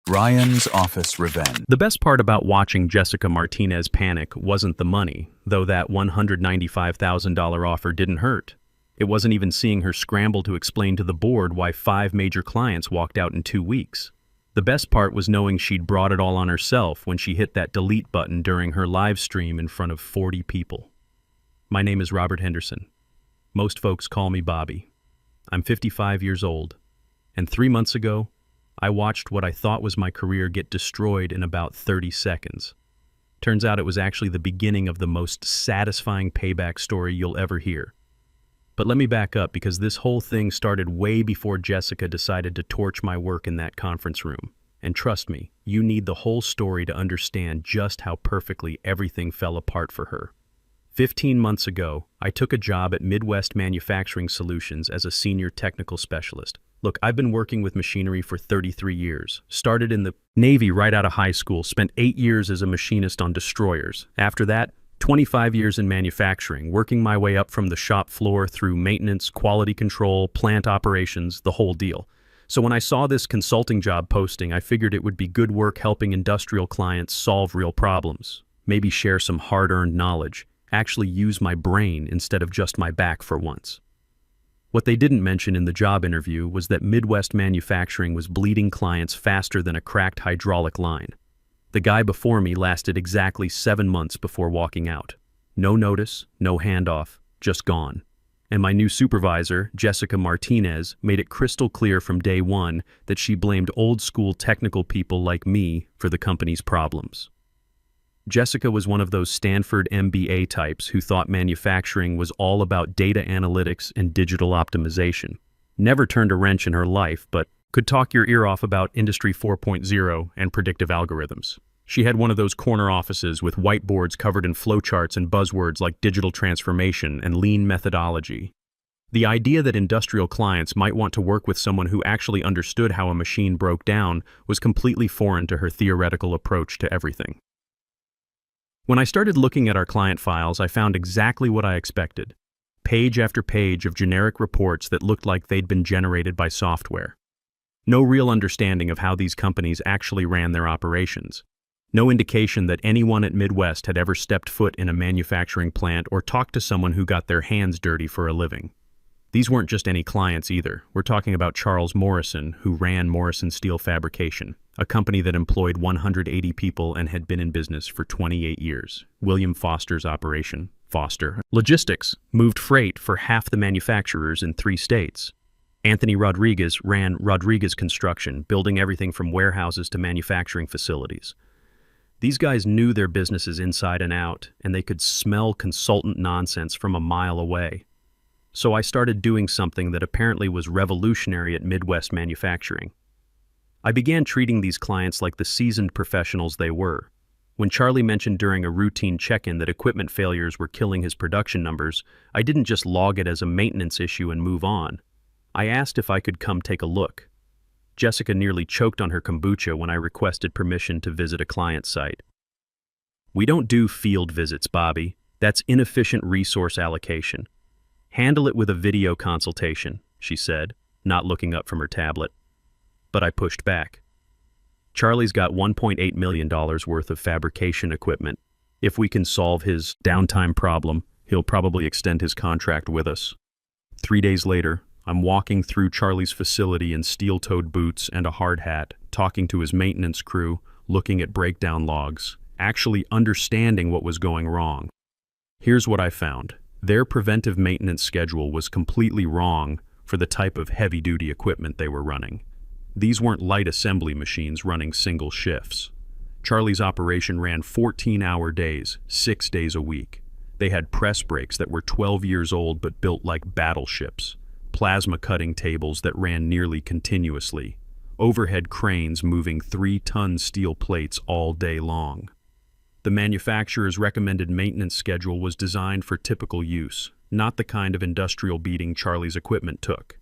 Ryan's office revenge. The best part about watching Jessica Martinez panic wasn't the money, though that $195,000 offer didn't hurt. It wasn't even seeing her scramble to explain to the board why 5 major clients walked out in 2 weeks. The best part was knowing she'd brought it all on herself when she hit that delete button during her live stream in front of 40 people. My name is Robert Henderson. Most folks call me Bobby. I'm 55 years old, and 3 months ago, I watched what I thought was my career get destroyed in about 30 seconds. Turns out it was actually the beginning of the most satisfying payback story you'll ever hear. But let me back up, because this whole thing started way before Jessica decided to torch my work in that conference room. And trust me, you need the whole story to understand just how perfectly everything fell apart for her. 15 months ago, I took a job at Midwest Manufacturing Solutions as a senior technical specialist. Look, I've been working with machinery for 33 years. Started in the Navy right out of high school, spent 8 years as a machinist on destroyers. After that, 25 years in manufacturing, working my way up from the shop floor through maintenance, quality control, plant operations, the whole deal. So when I saw this consulting job posting, I figured it would be good work helping industrial clients solve real problems. Maybe share some hard-earned knowledge, actually use my brain instead of just my back for once. What they didn't mention in the job interview was that Midwest Manufacturing was bleeding clients faster than a cracked hydraulic line. The guy before me lasted exactly 7 months before walking out. No notice, no handoff, just gone. And my new supervisor, Jessica Martinez, made it crystal clear from day one that she blamed old-school technical people like me for the company's problems. Jessica was one of those Stanford MBA types who thought manufacturing was all about data analytics and digital optimization. Never turned a wrench in her life, but could talk your ear off about Industry 4.0 and predictive algorithms. She had one of those corner offices with whiteboards covered in flowcharts and buzzwords like digital transformation and lean methodology. The idea that industrial clients might want to work with someone who actually understood how a machine broke down was completely foreign to her theoretical approach to everything. When I started looking at our client files, I found exactly what I expected. Page after page of generic reports that looked like they'd been generated by software. No real understanding of how these companies actually ran their operations. No indication that anyone at Midwest had ever stepped foot in a manufacturing plant or talked to someone who got their hands dirty for a living. These weren't just any clients either. We're talking about Charles Morrison, who ran Morrison Steel Fabrication, a company that employed 180 people and had been in business for 28 years. William Foster's operation, Foster Logistics, moved freight for half the manufacturers in 3 states. Anthony Rodriguez ran Rodriguez Construction, building everything from warehouses to manufacturing facilities. These guys knew their businesses inside and out, and they could smell consultant nonsense from a mile away. So I started doing something that apparently was revolutionary at Midwest Manufacturing. I began treating these clients like the seasoned professionals they were. When Charlie mentioned during a routine check-in that equipment failures were killing his production numbers, I didn't just log it as a maintenance issue and move on. I asked if I could come take a look. Jessica nearly choked on her kombucha when I requested permission to visit a client site. "We don't do field visits, Bobby. That's inefficient resource allocation. Handle it with a video consultation," she said, not looking up from her tablet. But I pushed back. "Charlie's got $1.8 million worth of fabrication equipment. If we can solve his downtime problem, he'll probably extend his contract with us." 3 days later, I'm walking through Charlie's facility in steel-toed boots and a hard hat, talking to his maintenance crew, looking at breakdown logs, actually understanding what was going wrong. Here's what I found. Their preventive maintenance schedule was completely wrong for the type of heavy-duty equipment they were running. These weren't light assembly machines running single shifts. Charlie's operation ran 14-hour days, 6 days a week. They had press brakes that were 12 years old but built like battleships, plasma cutting tables that ran nearly continuously, overhead cranes moving 3-ton steel plates all day long. The manufacturer's recommended maintenance schedule was designed for typical use, not the kind of industrial beating Charlie's equipment took.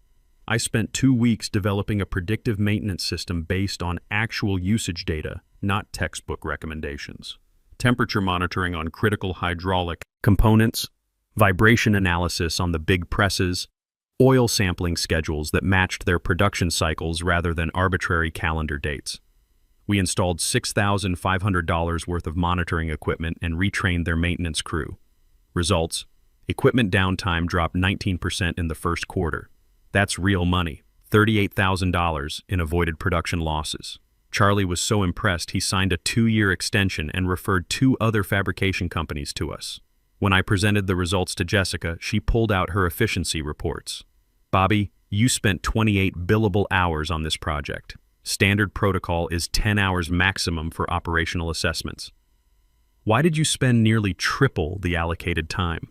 I spent 2 weeks developing a predictive maintenance system based on actual usage data, not textbook recommendations. Temperature monitoring on critical hydraulic components, vibration analysis on the big presses, oil sampling schedules that matched their production cycles rather than arbitrary calendar dates. We installed $6,500 worth of monitoring equipment and retrained their maintenance crew. Results: equipment downtime dropped 19% in the first quarter. That's real money. $38,000 in avoided production losses. Charlie was so impressed he signed a 2-year extension and referred 2 other fabrication companies to us. When I presented the results to Jessica, she pulled out her efficiency reports. "Bobby, you spent 28 billable hours on this project. Standard protocol is 10 hours maximum for operational assessments. Why did you spend nearly triple the allocated time?"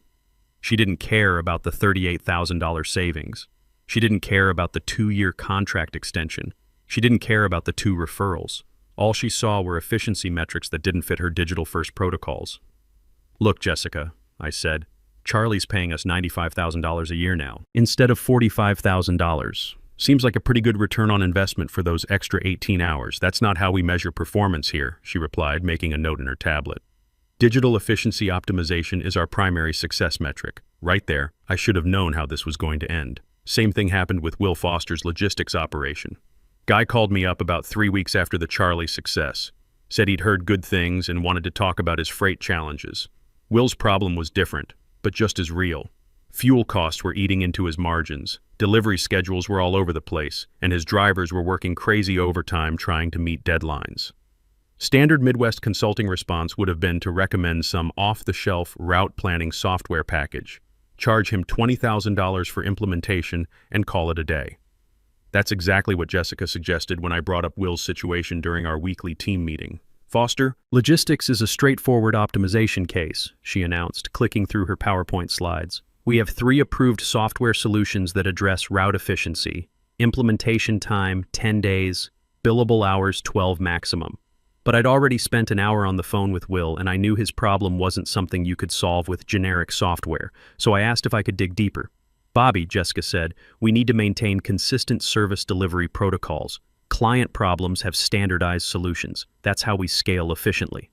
She didn't care about the $38,000 savings. She didn't care about the 2-year contract extension. She didn't care about the 2 referrals. All she saw were efficiency metrics that didn't fit her digital-first protocols. "Look, Jessica," I said, "Charlie's paying us $95,000 a year now, instead of $45,000. Seems like a pretty good return on investment for those extra 18 hours. That's not how we measure performance here," she replied, making a note in her tablet. "Digital efficiency optimization is our primary success metric." Right there, I should have known how this was going to end. Same thing happened with Will Foster's logistics operation. Guy called me up about 3 weeks after the Charlie success. Said he'd heard good things and wanted to talk about his freight challenges. Will's problem was different, but just as real. Fuel costs were eating into his margins, delivery schedules were all over the place, and his drivers were working crazy overtime trying to meet deadlines. Standard Midwest consulting response would have been to recommend some off-the-shelf route planning software package, charge him $20,000 for implementation, and call it a day. That's exactly what Jessica suggested when I brought up Will's situation during our weekly team meeting. "Foster, logistics is a straightforward optimization case," she announced, clicking through her PowerPoint slides. "We have 3 approved software solutions that address route efficiency. Implementation time, 10 days. Billable hours, 12 maximum. But I'd already spent an hour on the phone with Will, and I knew his problem wasn't something you could solve with generic software, so I asked if I could dig deeper. "Bobby," Jessica said, "we need to maintain consistent service delivery protocols. Client problems have standardized solutions. That's how we scale efficiently."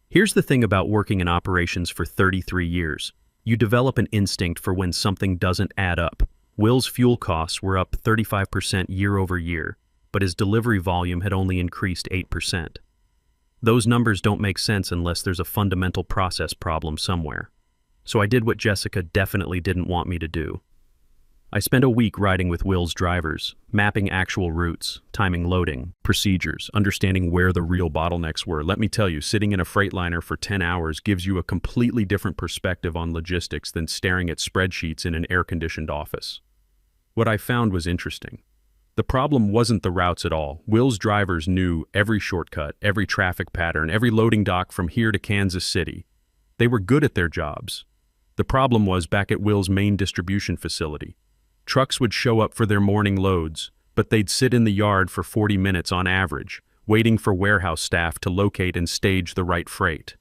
Here's the thing about working in operations for 33 years. You develop an instinct for when something doesn't add up. Will's fuel costs were up 35% year over year, but his delivery volume had only increased 8%. Those numbers don't make sense unless there's a fundamental process problem somewhere. So I did what Jessica definitely didn't want me to do. I spent a week riding with Will's drivers, mapping actual routes, timing loading, procedures, understanding where the real bottlenecks were. Let me tell you, sitting in a Freightliner for 10 hours gives you a completely different perspective on logistics than staring at spreadsheets in an air-conditioned office. What I found was interesting. The problem wasn't the routes at all. Will's drivers knew every shortcut, every traffic pattern, every loading dock from here to Kansas City. They were good at their jobs. The problem was back at Will's main distribution facility. Trucks would show up for their morning loads, but they'd sit in the yard for 40 minutes on average, waiting for warehouse staff to locate and stage the right freight.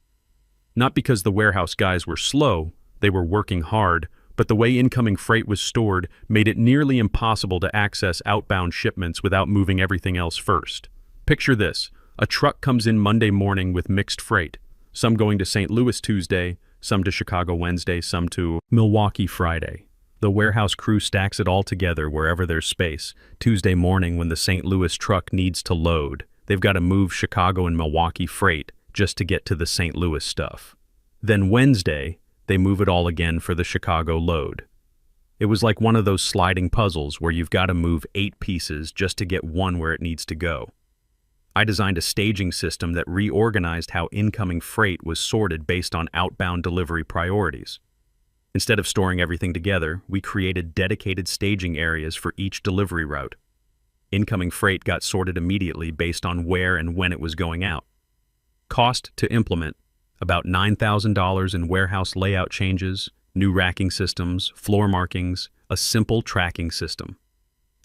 Not because the warehouse guys were slow, they were working hard, but the way incoming freight was stored made it nearly impossible to access outbound shipments without moving everything else first. Picture this: a truck comes in Monday morning with mixed freight, some going to St. Louis Tuesday, some to Chicago Wednesday, some to Milwaukee Friday. The warehouse crew stacks it all together wherever there's space. Tuesday morning, when the St. Louis truck needs to load, they've got to move Chicago and Milwaukee freight just to get to the St. Louis stuff. Then Wednesday, they move it all again for the Chicago load. It was like one of those sliding puzzles where you've got to move 8 pieces just to get one where it needs to go. I designed a staging system that reorganized how incoming freight was sorted based on outbound delivery priorities. Instead of storing everything together, we created dedicated staging areas for each delivery route. Incoming freight got sorted immediately based on where and when it was going out. Cost to implement: about $9,000 in warehouse layout changes, new racking systems, floor markings, a simple tracking system.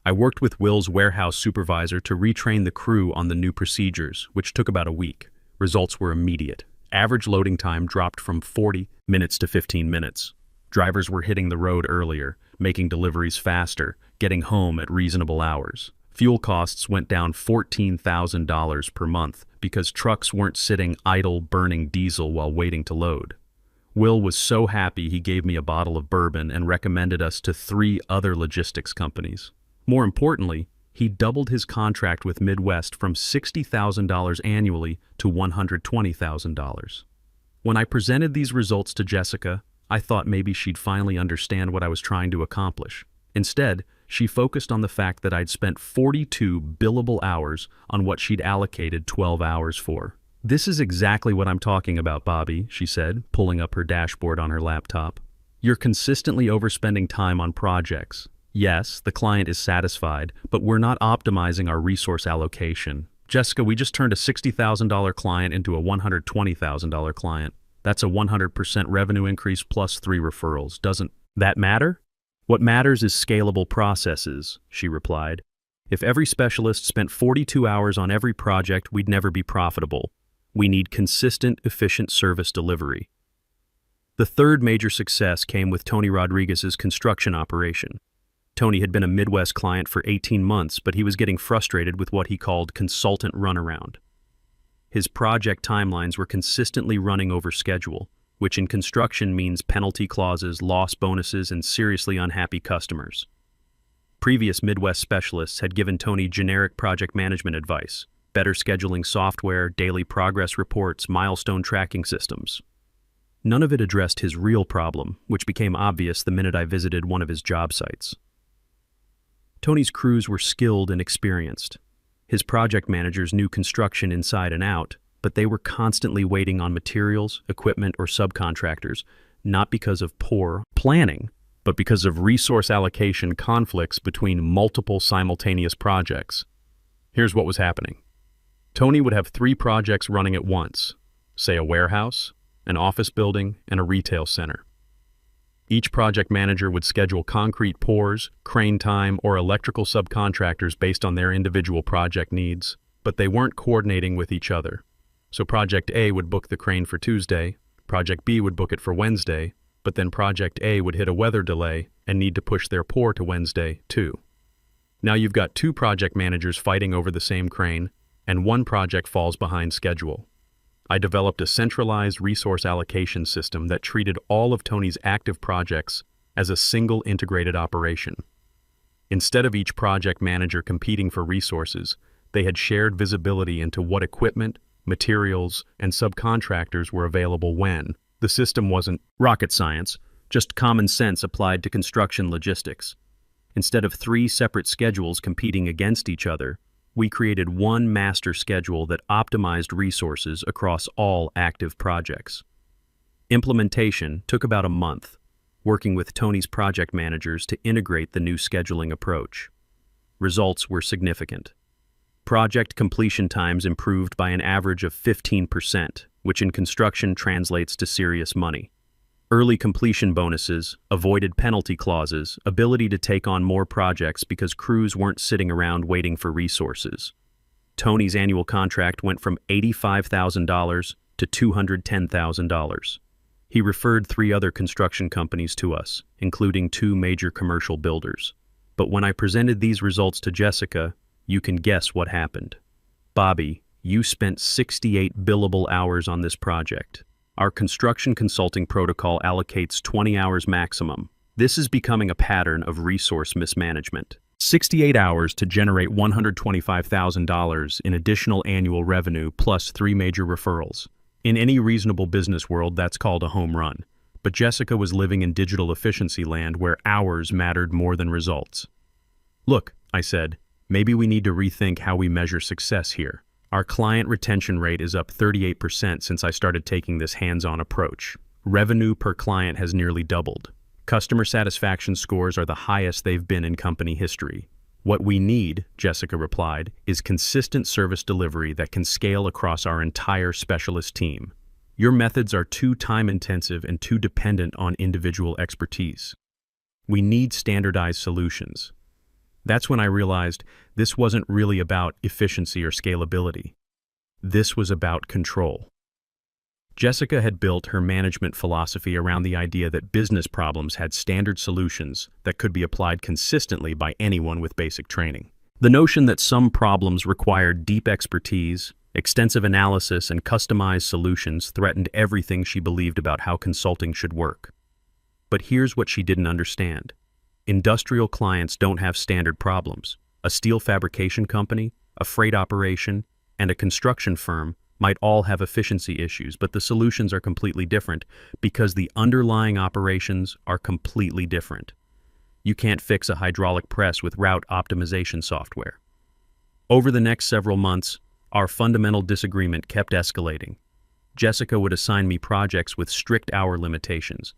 I worked with Will's warehouse supervisor to retrain the crew on the new procedures, which took about a week. Results were immediate. Average loading time dropped from 40 minutes to 15 minutes. Drivers were hitting the road earlier, making deliveries faster, getting home at reasonable hours. Fuel costs went down $14,000 per month because trucks weren't sitting idle burning diesel while waiting to load. Will was so happy he gave me a bottle of bourbon and recommended us to 3 other logistics companies. More importantly, He doubled his contract with Midwest from $60,000 annually to $120,000. When I presented these results to Jessica, I thought maybe she'd finally understand what I was trying to accomplish. Instead, she focused on the fact that I'd spent 42 billable hours on what she'd allocated 12 hours for. "This is exactly what I'm talking about, Bobby," she said, pulling up her dashboard on her laptop. "You're consistently overspending time on projects. Yes, the client is satisfied, but we're not optimizing our resource allocation. Jessica, we just turned a $60,000 client into a $120,000 client. That's a 100% revenue increase plus 3 referrals. Doesn't that matter?" "What matters is scalable processes," she replied. "If every specialist spent 42 hours on every project, we'd never be profitable. We need consistent, efficient service delivery." The third major success came with Tony Rodriguez's construction operation. Tony had been a Midwest client for 18 months, but he was getting frustrated with what he called consultant runaround. His project timelines were consistently running over schedule, which in construction means penalty clauses, loss bonuses, and seriously unhappy customers. Previous Midwest specialists had given Tony generic project management advice: better scheduling software, daily progress reports, milestone tracking systems. None of it addressed his real problem, which became obvious the minute I visited one of his job sites. Tony's crews were skilled and experienced. His project managers knew construction inside and out, but they were constantly waiting on materials, equipment, or subcontractors, not because of poor planning, but because of resource allocation conflicts between multiple simultaneous projects. Here's what was happening. Tony would have 3 projects running at once, say a warehouse, an office building, and a retail center. Each project manager would schedule concrete pours, crane time, or electrical subcontractors based on their individual project needs, but they weren't coordinating with each other. So Project A would book the crane for Tuesday, Project B would book it for Wednesday, but then Project A would hit a weather delay and need to push their pour to Wednesday, too. Now you've got 2 project managers fighting over the same crane, and one project falls behind schedule. I developed a centralized resource allocation system that treated all of Tony's active projects as a single integrated operation. Instead of each project manager competing for resources, they had shared visibility into what equipment, materials, and subcontractors were available when. The system wasn't rocket science, just common sense applied to construction logistics. Instead of 3 separate schedules competing against each other, we created one master schedule that optimized resources across all active projects. Implementation took about a month, working with Tony's project managers to integrate the new scheduling approach. Results were significant. Project completion times improved by an average of 15%, which in construction translates to serious money. Early completion bonuses, avoided penalty clauses, ability to take on more projects because crews weren't sitting around waiting for resources. Tony's annual contract went from $85,000 to $210,000. He referred 3 other construction companies to us, including 2 major commercial builders. But when I presented these results to Jessica, you can guess what happened. "Bobby, you spent 68 billable hours on this project. Our construction consulting protocol allocates 20 hours maximum. This is becoming a pattern of resource mismanagement. 68 hours to generate $125,000 in additional annual revenue plus 3 major referrals. In any reasonable business world, that's called a home run. But Jessica was living in digital efficiency land where hours mattered more than results. "Look," I said, "maybe we need to rethink how we measure success here. Our client retention rate is up 38% since I started taking this hands-on approach. Revenue per client has nearly doubled. Customer satisfaction scores are the highest they've been in company history. What we need," Jessica replied, "is consistent service delivery that can scale across our entire specialist team. Your methods are too time-intensive and too dependent on individual expertise. We need standardized solutions." That's when I realized this wasn't really about efficiency or scalability. This was about control. Jessica had built her management philosophy around the idea that business problems had standard solutions that could be applied consistently by anyone with basic training. The notion that some problems required deep expertise, extensive analysis, and customized solutions threatened everything she believed about how consulting should work. But here's what she didn't understand. Industrial clients don't have standard problems. A steel fabrication company, a freight operation, and a construction firm might all have efficiency issues, but the solutions are completely different because the underlying operations are completely different. You can't fix a hydraulic press with route optimization software. Over the next several months, our fundamental disagreement kept escalating. Jessica would assign me projects with strict hour limitations.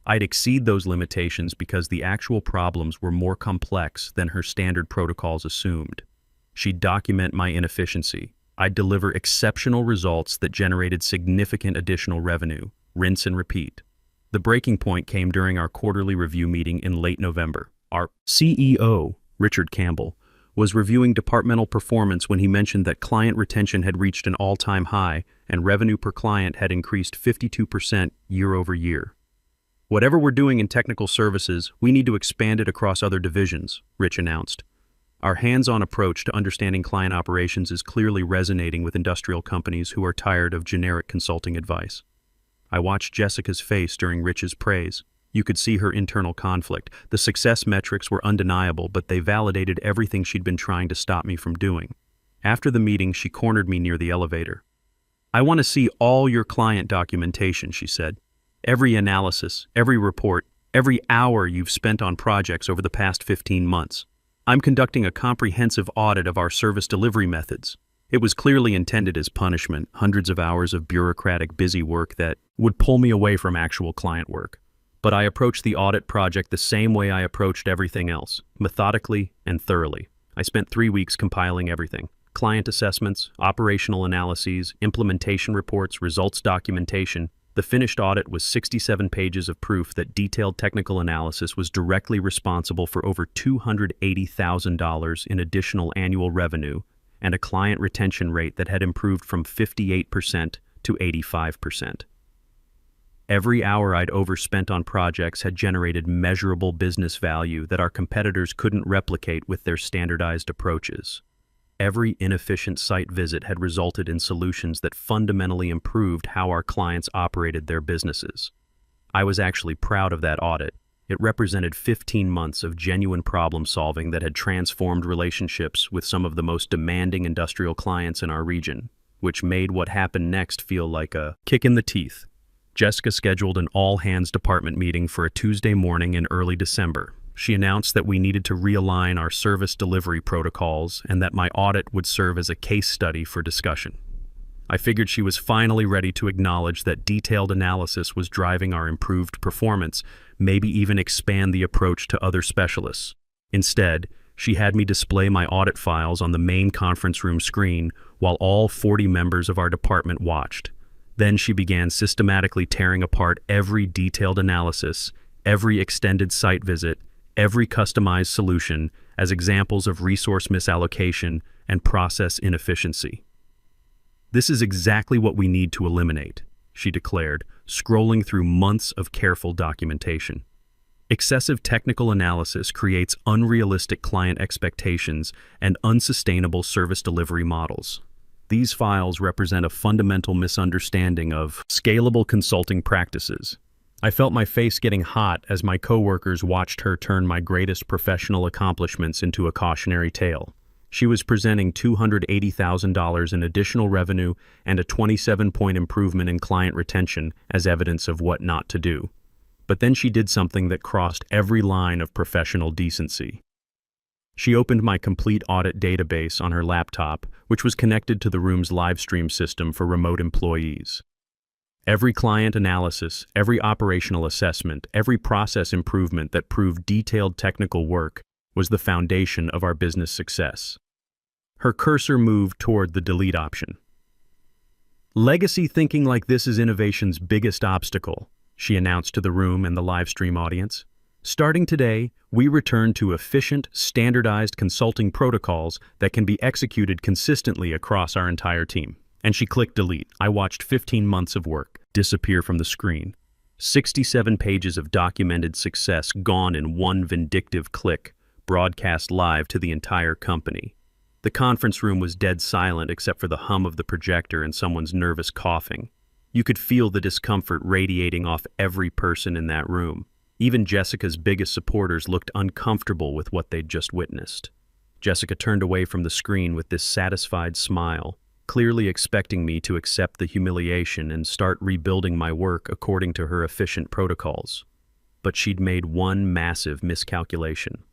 I'd exceed those limitations because the actual problems were more complex than her standard protocols assumed. She'd document my inefficiency. I'd deliver exceptional results that generated significant additional revenue, rinse and repeat. The breaking point came during our quarterly review meeting in late November. Our CEO, Richard Campbell, was reviewing departmental performance when he mentioned that client retention had reached an all-time high and revenue per client had increased 52% year over year. Whatever we're doing in technical services, we need to expand it across other divisions, Rich announced. Our hands-on approach to understanding client operations is clearly resonating with industrial companies who are tired of generic consulting advice. I watched Jessica's face during Rich's praise. You could see her internal conflict. The success metrics were undeniable, but they validated everything she'd been trying to stop me from doing. After the meeting, she cornered me near the elevator. "I want to see all your client documentation," she said. "Every analysis, every report, every hour you've spent on projects over the past 15 months. I'm conducting a comprehensive audit of our service delivery methods." It was clearly intended as punishment, hundreds of hours of bureaucratic busy work that would pull me away from actual client work. But I approached the audit project the same way I approached everything else, methodically and thoroughly. I spent 3 weeks compiling everything: client assessments, operational analyses, implementation reports, results documentation. The finished audit was 67 pages of proof that detailed technical analysis was directly responsible for over $280,000 in additional annual revenue and a client retention rate that had improved from 58% to 85%. Every hour I'd overspent on projects had generated measurable business value that our competitors couldn't replicate with their standardized approaches. Every inefficient site visit had resulted in solutions that fundamentally improved how our clients operated their businesses. I was actually proud of that audit. It represented 15 months of genuine problem solving that had transformed relationships with some of the most demanding industrial clients in our region, which made what happened next feel like a kick in the teeth. Jessica scheduled an all-hands department meeting for a Tuesday morning in early December. She announced that we needed to realign our service delivery protocols and that my audit would serve as a case study for discussion. I figured she was finally ready to acknowledge that detailed analysis was driving our improved performance, maybe even expand the approach to other specialists. Instead, she had me display my audit files on the main conference room screen while all 40 members of our department watched. Then she began systematically tearing apart every detailed analysis, every extended site visit, every customized solution as examples of resource misallocation and process inefficiency. "This is exactly what we need to eliminate," she declared, scrolling through months of careful documentation. "Excessive technical analysis creates unrealistic client expectations and unsustainable service delivery models. These files represent a fundamental misunderstanding of scalable consulting practices." I felt my face getting hot as my coworkers watched her turn my greatest professional accomplishments into a cautionary tale. She was presenting $280,000 in additional revenue and a 27-point improvement in client retention as evidence of what not to do. But then she did something that crossed every line of professional decency. She opened my complete audit database on her laptop, which was connected to the room's live stream system for remote employees. Every client analysis, every operational assessment, every process improvement that proved detailed technical work was the foundation of our business success. Her cursor moved toward the delete option. "Legacy thinking like this is innovation's biggest obstacle," she announced to the room and the live stream audience. "Starting today, we return to efficient, standardized consulting protocols that can be executed consistently across our entire team." And she clicked delete. I watched 15 months of work disappear from the screen. 67 pages of documented success gone in one vindictive click, broadcast live to the entire company. The conference room was dead silent except for the hum of the projector and someone's nervous coughing. You could feel the discomfort radiating off every person in that room. Even Jessica's biggest supporters looked uncomfortable with what they'd just witnessed. Jessica turned away from the screen with this satisfied smile, clearly expecting me to accept the humiliation and start rebuilding my work according to her efficient protocols. But she'd made one massive miscalculation.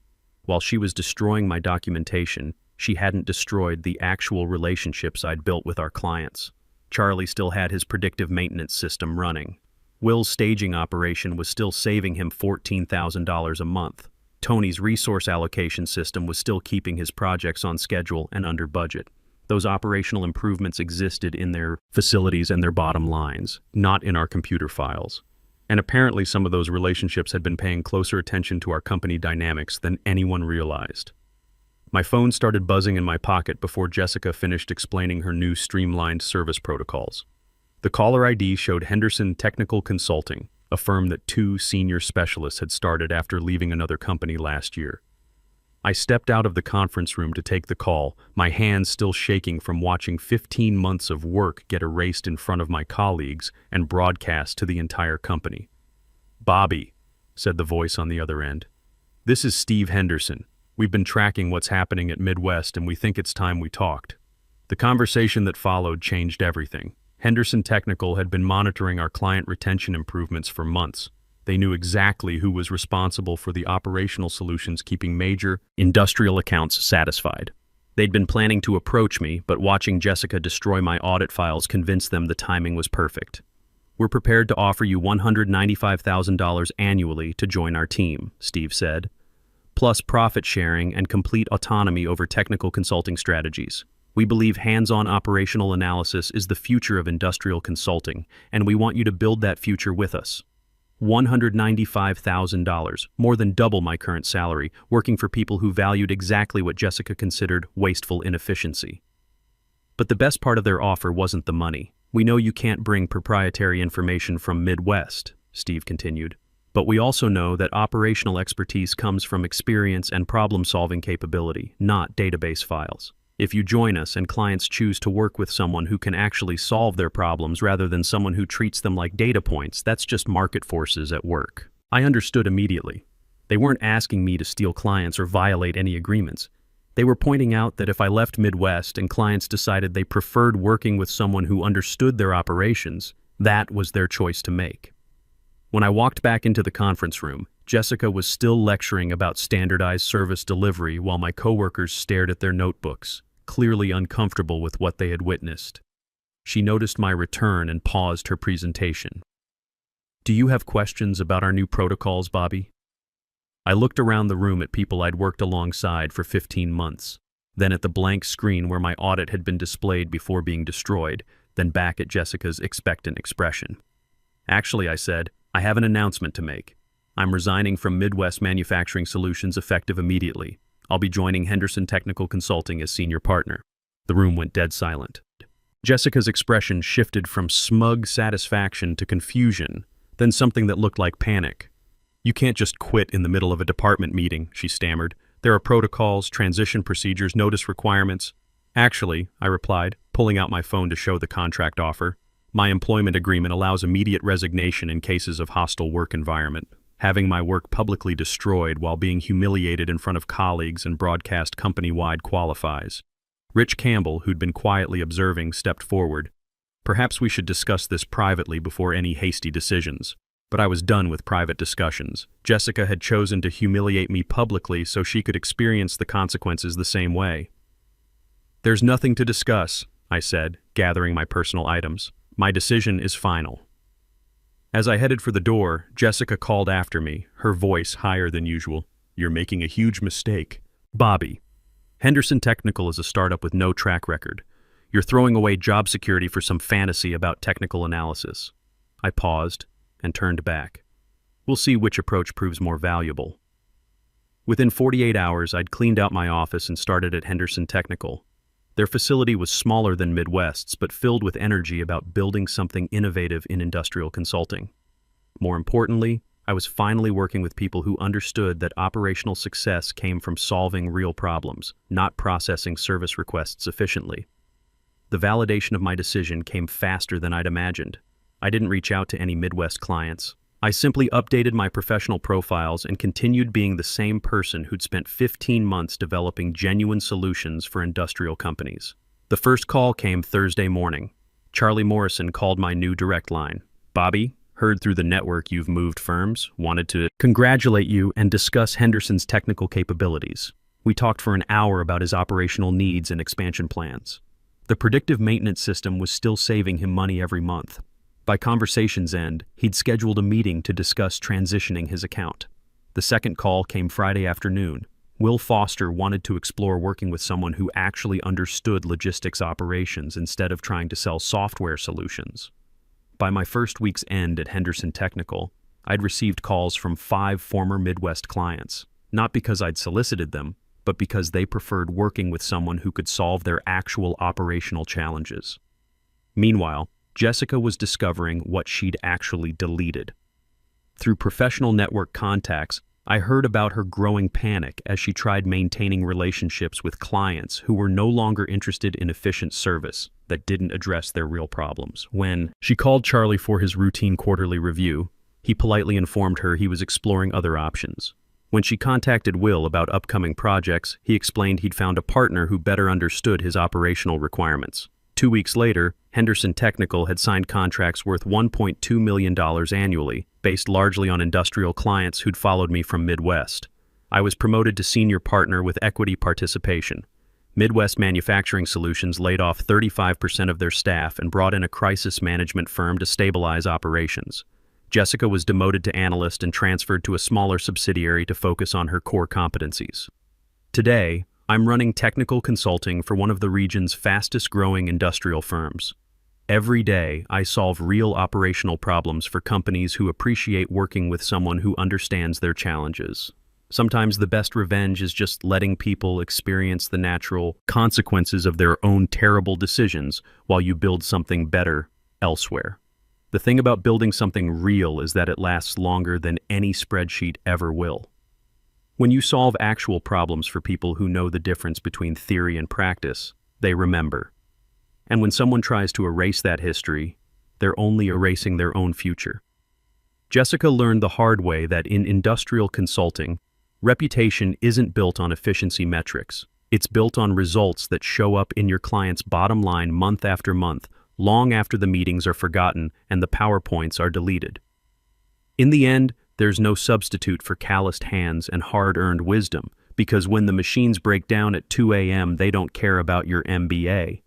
While she was destroying my documentation, she hadn't destroyed the actual relationships I'd built with our clients. Charlie still had his predictive maintenance system running. Will's staging operation was still saving him $14,000 a month. Tony's resource allocation system was still keeping his projects on schedule and under budget. Those operational improvements existed in their facilities and their bottom lines, not in our computer files. And apparently some of those relationships had been paying closer attention to our company dynamics than anyone realized. My phone started buzzing in my pocket before Jessica finished explaining her new streamlined service protocols. The caller ID showed Henderson Technical Consulting, a firm that 2 senior specialists had started after leaving another company last year. I stepped out of the conference room to take the call, my hands still shaking from watching 15 months of work get erased in front of my colleagues and broadcast to the entire company. "Bobby," said the voice on the other end. "This is Steve Henderson. We've been tracking what's happening at Midwest and we think it's time we talked." The conversation that followed changed everything. Henderson Technical had been monitoring our client retention improvements for months. They knew exactly who was responsible for the operational solutions keeping major industrial accounts satisfied. They'd been planning to approach me, but watching Jessica destroy my audit files convinced them the timing was perfect. "We're prepared to offer you $195,000 annually to join our team," Steve said, "plus profit sharing and complete autonomy over technical consulting strategies. We believe hands-on operational analysis is the future of industrial consulting, and we want you to build that future with us." $195,000, more than double my current salary, working for people who valued exactly what Jessica considered wasteful inefficiency. But the best part of their offer wasn't the money. "We know you can't bring proprietary information from Midwest," Steve continued, "but we also know that operational expertise comes from experience and problem-solving capability, not database files. If you join us and clients choose to work with someone who can actually solve their problems rather than someone who treats them like data points, that's just market forces at work." I understood immediately. They weren't asking me to steal clients or violate any agreements. They were pointing out that if I left Midwest and clients decided they preferred working with someone who understood their operations, that was their choice to make. When I walked back into the conference room, Jessica was still lecturing about standardized service delivery while my coworkers stared at their notebooks, clearly uncomfortable with what they had witnessed. She noticed my return and paused her presentation. "Do you have questions about our new protocols, Bobby?" I looked around the room at people I'd worked alongside for 15 months, then at the blank screen where my audit had been displayed before being destroyed, then back at Jessica's expectant expression. "Actually," I said, "I have an announcement to make. I'm resigning from Midwest Manufacturing Solutions effective immediately. I'll be joining Henderson Technical Consulting as senior partner." The room went dead silent. Jessica's expression shifted from smug satisfaction to confusion, then something that looked like panic. "You can't just quit in the middle of a department meeting," she stammered. "There are protocols, transition procedures, notice requirements." "Actually," I replied, pulling out my phone to show the contract offer, "my employment agreement allows immediate resignation in cases of hostile work environment. Having my work publicly destroyed while being humiliated in front of colleagues and broadcast company-wide qualifies." Rich Campbell, who'd been quietly observing, stepped forward. "Perhaps we should discuss this privately before any hasty decisions." But I was done with private discussions. Jessica had chosen to humiliate me publicly so she could experience the consequences the same way. "There's nothing to discuss," I said, gathering my personal items. "My decision is final." As I headed for the door, Jessica called after me, her voice higher than usual. "You're making a huge mistake. Bobby, Henderson Technical is a startup with no track record. You're throwing away job security for some fantasy about technical analysis." I paused and turned back. "We'll see which approach proves more valuable." Within 48 hours, I'd cleaned out my office and started at Henderson Technical. Their facility was smaller than Midwest's, but filled with energy about building something innovative in industrial consulting. More importantly, I was finally working with people who understood that operational success came from solving real problems, not processing service requests efficiently. The validation of my decision came faster than I'd imagined. I didn't reach out to any Midwest clients. I simply updated my professional profiles and continued being the same person who'd spent 15 months developing genuine solutions for industrial companies. The first call came Thursday morning. Charlie Morrison called my new direct line. "Bobby, heard through the network you've moved firms, wanted to congratulate you and discuss Henderson's technical capabilities." We talked for an hour about his operational needs and expansion plans. The predictive maintenance system was still saving him money every month. By conversation's end, he'd scheduled a meeting to discuss transitioning his account. The second call came Friday afternoon. Will Foster wanted to explore working with someone who actually understood logistics operations instead of trying to sell software solutions. By my first week's end at Henderson Technical, I'd received calls from 5 former Midwest clients, not because I'd solicited them, but because they preferred working with someone who could solve their actual operational challenges. Meanwhile, Jessica was discovering what she'd actually deleted. Through professional network contacts, I heard about her growing panic as she tried maintaining relationships with clients who were no longer interested in efficient service that didn't address their real problems. When she called Charlie for his routine quarterly review, he politely informed her he was exploring other options. When she contacted Will about upcoming projects, he explained he'd found a partner who better understood his operational requirements. 2 weeks later, Henderson Technical had signed contracts worth $1.2 million annually, based largely on industrial clients who'd followed me from Midwest. I was promoted to senior partner with equity participation. Midwest Manufacturing Solutions laid off 35% of their staff and brought in a crisis management firm to stabilize operations. Jessica was demoted to analyst and transferred to a smaller subsidiary to focus on her core competencies. Today, I'm running technical consulting for one of the region's fastest-growing industrial firms. Every day, I solve real operational problems for companies who appreciate working with someone who understands their challenges. Sometimes the best revenge is just letting people experience the natural consequences of their own terrible decisions while you build something better elsewhere. The thing about building something real is that it lasts longer than any spreadsheet ever will. When you solve actual problems for people who know the difference between theory and practice, they remember. And when someone tries to erase that history, they're only erasing their own future. Jessica learned the hard way that in industrial consulting, reputation isn't built on efficiency metrics. It's built on results that show up in your client's bottom line month after month, long after the meetings are forgotten and the PowerPoints are deleted. In the end, there's no substitute for calloused hands and hard-earned wisdom, because when the machines break down at 2 a.m., they don't care about your MBA.